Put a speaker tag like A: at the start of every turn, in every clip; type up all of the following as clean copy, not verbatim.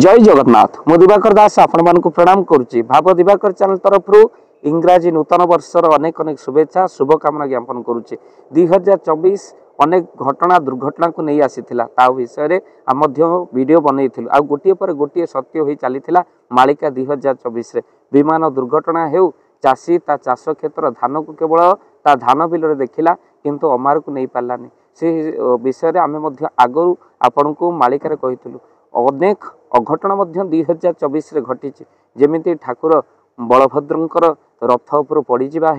A: जय जगन्नाथ मु दिवाकर दास आपण मानक प्रणाम करुच्ची भाव दिवाकर चैनल तरफ इंग्राजी नूतन वर्षर अनेक अनेक शुभेच्छा शुभकामना ज्ञापन करुच्ची 2024 अनेक घटना दुर्घटना को नहीं आसीथिला ता विषय आम वीडियो बनईथिलु आ गोटे पर गोटे सत्य होई चलीथिला मालिका 2024 रे विमान दुर्घटना हेउ चाषी ता चाष क्षेत्र धान को केवल ता धान बिल देखिला किंतु अमार को नहीं पालानी से विषय आम आगु आपण को मालिका रे कहिथिलु अनेक अघटन 2024 रे घटी जेमिति ठाकुर बलभद्रंकर रथ उपर पड़ जा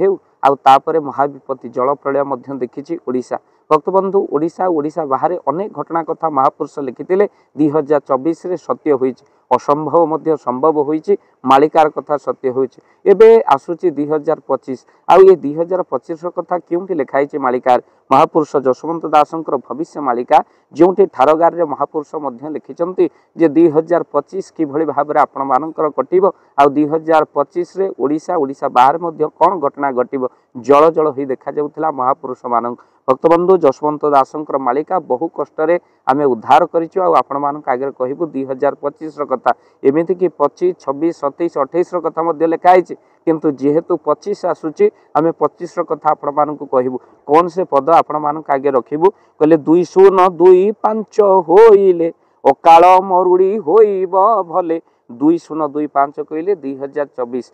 A: आउे महाविपत्ति जल प्रलय देखी ओडिशा भक्तबंधु ओडिशा बाहर अनेक घटना कथा महापुरुष लिखिते 2024 रे सत्य होई असंभव मध्य संभव होई मालिकार कथा सत्य होई एबे आसुची 2025 आउ ये 2025 कथा क्योंकि लिखाई मालिकार महापुरुष जशवंत दासंकर भविष्य मालिका जो ठारगार रे महापुरुष मध्य लिखिचंती जे 2025 कि भली भाव रे आपण मानकर कटिबो आ 2025 रे ओडिशा बाहर मध्य कोन घटना घटिबो जल जल होई देखा जाउथला महापुरुष मानक भक्तबंधु जशवंत दासंकर मालिका बहु कष्ट रे आमे उद्धार करिछु आ आपण मानक आगे कहबो 2025 रो कथा एमिति कि 25 26 27 28 रो कथा मध्य लिखाई किंतु जेहेतु 25 आसुची आमे 25 रो कथा आपण मानक कहबो कोन से पद आपण मानक आगे रखिबु कहले 2025 होइले अकाल मरुड़ी होइबो भले 2025 कहले 2024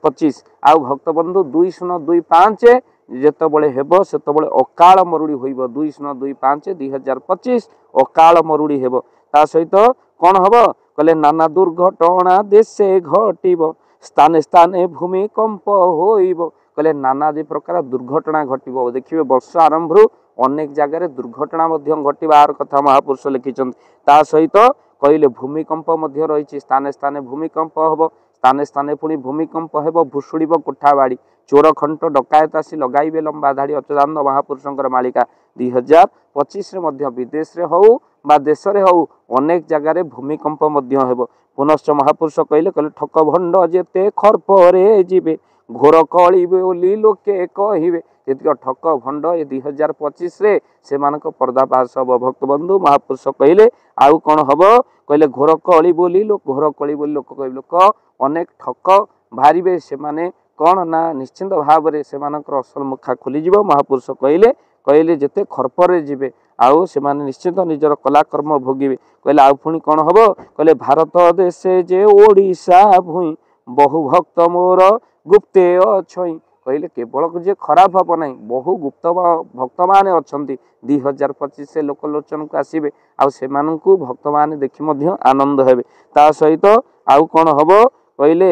A: 25 आ भक्तबंधु 2025 जेतबळे हेबो सेतबळे अकाल मरुड़ी होइबो 2025 2025 अकाल मरुड़ी हेबो ता सहित कोन हबो कहले नाना दुर्घटना देशे घटिबो स्थाने स्थाने भूमिकंप होइबो कहले नाना दि प्रकार दुर्घटना घटिबो देखिबे वर्ष आरंभ रु अनेक जगह दुर्घटना घटवार कथा महापुरुष लिखिछन ता सहित कहले भूमिकंप मध्य रही स्थाने स्थाने भूमिकंप हम स्थाने स्थाने पुणी भूमिकंप हेब भुशुड़ब कोठा बाड़ी चोर खंट डकायत आसी लगाइबे लंबा धाड़ी अच्युतानंद महापुरुषंकर मालिका 2025 रे मध्य विदेश रे हौ बा देश रे हौ अनेक जगह भूमिकंप मध्य हेब पुनश्च महापुरुष कहले कहले ठक भंड जेते खरपरे जीवे घोर कली बोली लोके कहिबे जेतिक ठक भंड ये 2025 रे से मानक पर्दाफाश हब भक्तबंधु महापुरुष कहले आउ कौन हम कहले घोर कली बोली लोक घोर कली बोली लोक कह लोक अनेक ठक बाहर से माने कौन ना निश्चिंत भाव में से असल मुखा खोली जीव महापुरुष कहले कहले जेते खरपरे जीवे आउ से माने निश्चिंत निजर कलाकर्म भोगिबे कहले आउ पुणी कौन हम कहले भारत देशे जे ओडिशा भूई बहु भक्त मोर गुप्ते अछई कहले केवल जे खराब हम ना बहु गुप्त भक्त माने अछंती 2025 से लोकलोचन को आसीबे आउ से मानकु भक्त माने देखि मध्य आनंद हेबे ता सहित आउ कोन हबो कहले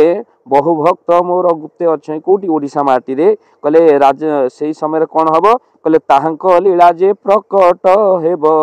A: बहु भक्त मोर गुप्ते अछई कोटी ओडिशा माटी रे कहले राज सेही समय कोन हबो कहले ताहांक लीला जे प्रकट हेबो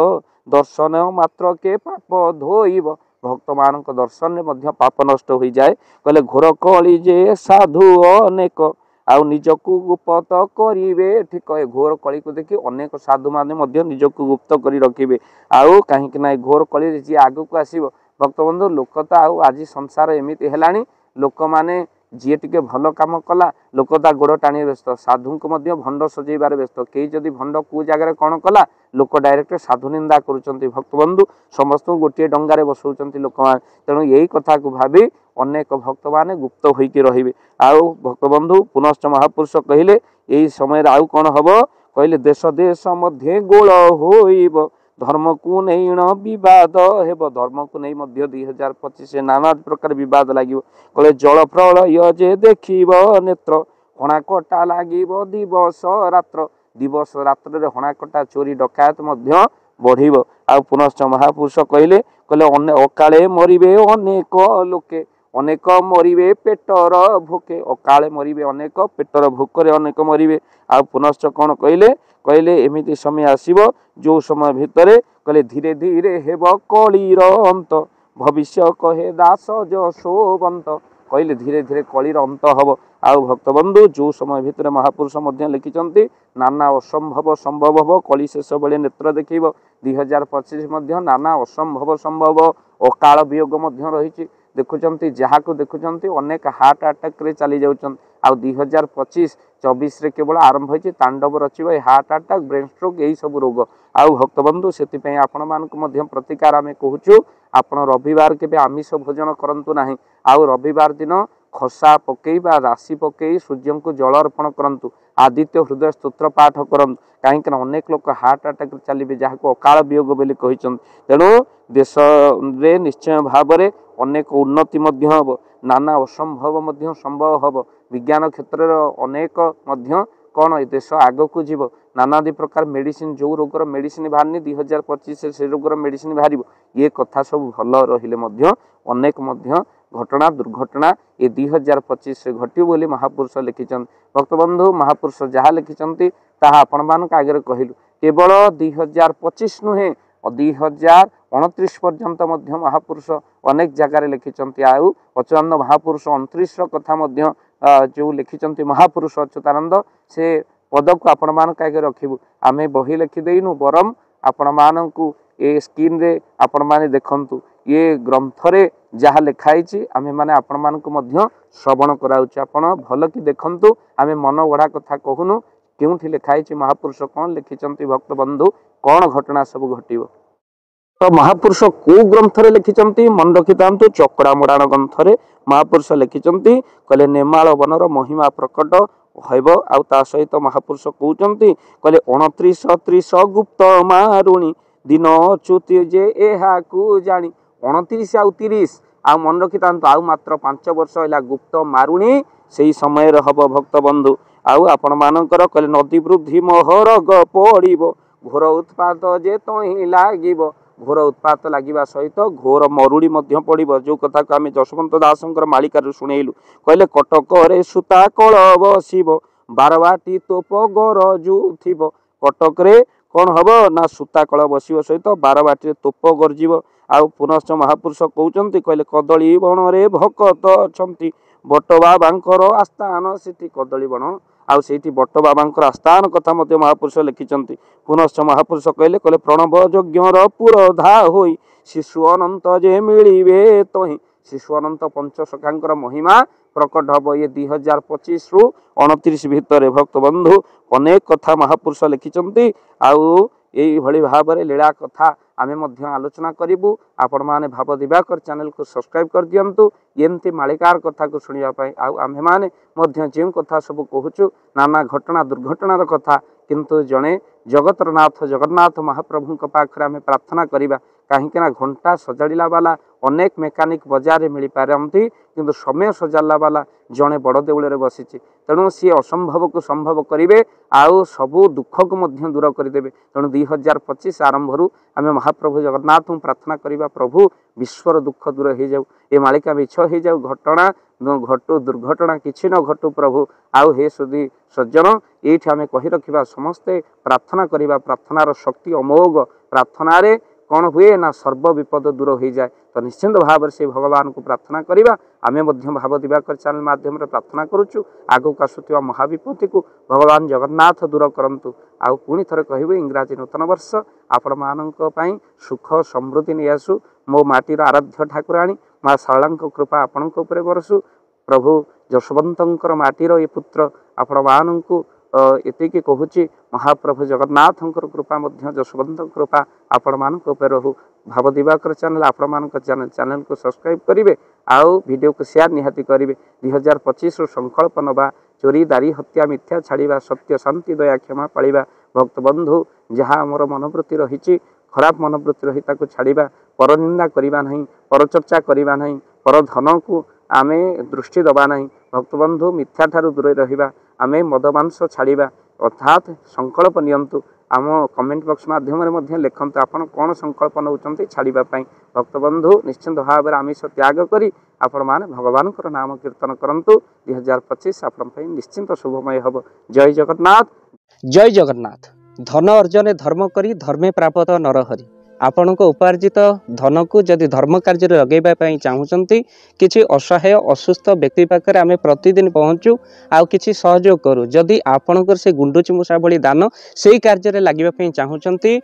A: दर्शन मात्र के पाप धोइब भक्त मानक दर्शन में मध्य पाप नष्ट हो जाए कहले घोर कली जे साधु अनेक आउ निजकु गुप्त करिवे ठीक है घोर कली को देखि अनेक साधु माने मध्य निजकु गुप्त करी रखिबे आउ काहे कि ना घोर कली जे आगु को आसीबो भक्तबंधु लोक तो आउ आज संसार एमिति हेलानी लोक माने जी टिके भल काम कला लोक ता गोड़ टाणी व्यस्त साधु को मध्य भंड सजेबार व्यस्त कई जदि भंड को जगह कौन कला लोक डायरेक्ट साधु निंदा करुचंती भक्तबंधु समस्त गोटे डंगारे बसौचंती लोक मान तेणु यही कथा को भाबी अनेक भक्त माने गुप्त होइके रहिबे आउ भक्तबंधु पुनश्च महापुरुष कहले यही समय आउ कौन हबो कहले देश देश मध्य गोल होइब धर्म को नहीं विवाद हेब धर्म को नहीं मध्य 2025 नाना प्रकार विवाद लागिबो कहले जल प्रलय जे देखिब नेत्र हणाकटा लागिबो दिवस रात्र दिवस रात्र रे हणाकटा चोरी डकायत मध्य बढ़िबो आ पुनश्च महापुरुष कहले कहले अकाले मरिबे अनेक लोके अनेक मरिबे पेटर भोके अकाले मरिबे अनेक पेटर भोकरे अनेक मरिबे आ पुनश्च कौन कहले कहले एमिति समय आसीबो जो समय भितरे कहले धीरे धीरे हेब कलीर अंत भविष्य कहे दास जशोवंत कहले धीरे धीरे कलीर अंत हब आ भक्तबंधु जो समय भितर महापुरुष मध्य लिखिचंती नाना असंभव संभव हब कली शेष बेले नेत्र देखिब 2025 मध्य नाना असंभव संभव अकाल वियोग मध्य रही देखुंट जहाँ को देखुंट अनेक हार्ट आटाक चली जाऊँ आउ 2025-24 रे केवल आरंभ होती तांडव रचिब हार्ट आटाक ब्रेन स्ट्रोक यही सब रोग आउ भक्तबंधु से आपण मानक प्रतिकार आम कहूँ आपण रविवार के आमिष भोजन करंतु नाही आउ रविवार दिन खसा पकई बा राशि पकई सूर्य को जल अर्पण करंतु आदित्य हृदय स्तोत्र पाठ करंतु कहीं अनेक लोक हार्ट अटैक चलिए जहाँ को अकाल वियोग बोली तेणु देश रे निश्चय भाव में अनेक उन्नति हम नाना असंभव संभव हम विज्ञान क्षेत्र अनेक कौन देश आग को जीव नानादि प्रकार मेडिसिन जो रोगर मेडिसिन बाहरनी 2025 से रोगर मेडिसिन बाहर ये कथा सब भल रही अनेक घटना दुर्घटना ये 2025 से घटू बोली महापुरुष लिखिं भक्तबंधु महापुरुष जहाँ लिखिं ताहा आपण मान आगे कहलु केवल 2025 नुहे 2029 पर्यंत महापुरुष अनेक जगार लिखिं आउ अच्युतानंद महापुरुष 29 कथा जो लिखिं महापुरुष अच्युतानंद से पद को आपण मान आगे रखिबु आमे बही लिखिदेनु बरम आपण मानू ए स्क्रीन रे आपण माने देखंतु ये ग्रंथ रे जहाँ लिखाई आमे माने आपण मानक मध्य श्रवण कराउछि आपण भल कि देखंतु आमे मन गढ़ा कथा कहूनु केउठी लिखाई महापुरुष कौन लिखिं भक्त बंधु कौन घटना सब घटिबो तो महापुरुष को ग्रंथ रे लिखिं मन रखितांतु चकड़ा मोड़ाण ग्रंथ रे महापुरुष लिखिं कहले नेमाल वनर महिमा प्रकट हेब आउ ता सहित महापुरुष कहउचंती कहले 29-30 गुप्त मारुणी दिन अच्युति जे एहा को जानी 29 आउ 30 आ मन रखितांतु आउ मात्र 5 वर्ष है गुप्त मारुणी से समय हम भक्त बंधु आउ आपण मानकर कहले नदी वृद्धि महरग पड़ब घोर उत्पात जे तही लागिब घोर उत्पात लगिबा सहित घोर मरुड़ी पड़ब जो कथा को आम जशवंत दासंकर मालिकार शुणेलु कहले कटक रे सूता कल बसिब बारवाटी तोप गरजु थिब कटक रे कौन हम ना सूता कल बस सहित बारवाटी तोप गरजिब आउ पुनश्च महापुरुष कहते कहले कदली बण रे भकत अच्छी बट बाबांकर आस्थान से कदली बण आउ से बट बाबांकर आस्थान कथा महापुरुष लिखिं पुनश्च महापुरुष कहले कहले प्रणव यज्ञर पुरोधा होई शिशु अनंत जे मिलिबे तही शिशु अनंत पंचसखांकर महिमा प्रकट हम ये 2025 रु 29 भितर भक्त बंधु अनेक कथा महापुरुष लिखिं आउ यही भली भाव में लीला कथा आमे मध्य आलोचना करूँ आपण माने भाव दिवाकर चैनल को सब्सक्राइब कर दियंतु एमती मालिकार कथा को सुनिया आउ आमे माने मध्य जो कथा सब कहूँ नाना घटना दुर्घटनार कथा किंतु जड़े जगतर नाथ जगन्नाथ महाप्रभु पाखे आम प्रार्थना करवा कहीं घंटा सजाड़ा वाला अनेक मेकानिक बजार मिल पारती किंतु समय सजाड़ा वाला जड़े बड़ देउल बसी तेणु सी असंभव को संभव करेंगे आउ सबू दुख को दूर करदे तेणु 2025 आरंभ आम महाप्रभु जगन्नाथ प्रार्थना करवा प्रभु विश्वर दुख दूर हो जाऊ ये मालिका मिछ हो जाऊ घटना घटू दुर्घटना किसी न घटू प्रभु आउ हे सुधी सज्जन ये आम कही रखा समस्ते प्रार्थना करवा प्रार्थनार शक्ति अमोघ प्रार्थना रे कौन हुए ना सर्व विपद दूर हो जाए तो निश्चिंत भाव से भगवान को प्रार्थना करवा आमे भाव दिवाकर चैनल माध्यम प्रार्थना करुचु आगक आसुवा महाविपत्ति को भगवान जगन्नाथ दूर करंतु आउ पुणी थरे कहबे इंग्राजी नूतन वर्ष आपण मानक पई सुख समृद्धि नहीं आसु मो माटीर आराध्य ठाकुराणी माँ शारदांक कृपा आपण बरसु प्रभु जशवंतर माटीर ये पुत्र आपण मानू एतिकी कहूँ महाप्रभु जगन्नाथ कृपा जशवंत कृपा आपण मान रहू भाव दिवाकर चैनल आपण मान चैनल को सब्सक्राइब करेंगे आउ वीडियो को शेयर निहाती करेंगे 2025 संकल्प नवा चोरी दारी हत्या मिथ्या छाड़ा सत्य शांति दया क्षमा पालिबा भक्त बंधु जहाँ आमर मनोवृत्ति रही खराब मनोवृत्ति रही ताको छाड़ा पर निंदा करवा नहीं पर चर्चा करवा नहीं पर धन को आमे दृष्टि दबा नहीं भक्त बंधु मिथ्या ठारू दूर रहिबा आमे मदमांस छाड़ा अर्थात संकल्प नियंतु आम कमेंट बॉक्स माध्यम लिखते आपन कौन संकल्प नौकरी छाड़ापी भक्त बंधु निश्चिंत भाव में आमिष त्याग करी आपण माने भगवान नाम कीर्तन करंतु 2025 आपण निश्चिंत शुभमय हम जय जगन्नाथ।
B: जय जगन्नाथ। धन अर्जन धर्म करी धर्मे प्राप्त नरहरि आपण उपार्जित धन को जदि धर्म कार्य लगेवाई चाहूँगी किसी असहाय असुस्थ व्यक्ति पाखे आम प्रतिदिन पहुँचू आउ कि सहयोग करूँ जदि आपणकर से गुंडुची मूषा भली दान से कार्य लगे चाहूँगी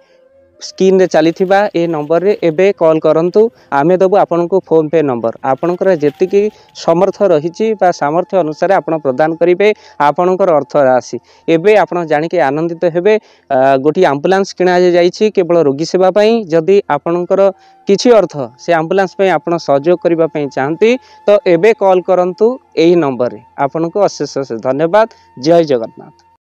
B: स्क्रीन रे चली ए नंबर रे एबे कॉल करंतु आमे दबु आपन को फोन पे नंबर आपनकर जेतिकी समर्थ रही सामर्थ्य अनुसार आपण प्रदान करेंगे आपणकर अर्थ राशि एबे आपण जानिके आनंदित हेबे। गोटी एम्बुलेंस किणा जाइछि केवल रोगी सेवा पई जदि आपणकर किछि अर्थ से एम्बुलेंस पई आपण सहयोग करिबा पई चाहंती तो एबे कॉल करंतु एही नंबर रे। आपनको अशेष अशेष धन्यवाद। जय जगन्नाथ।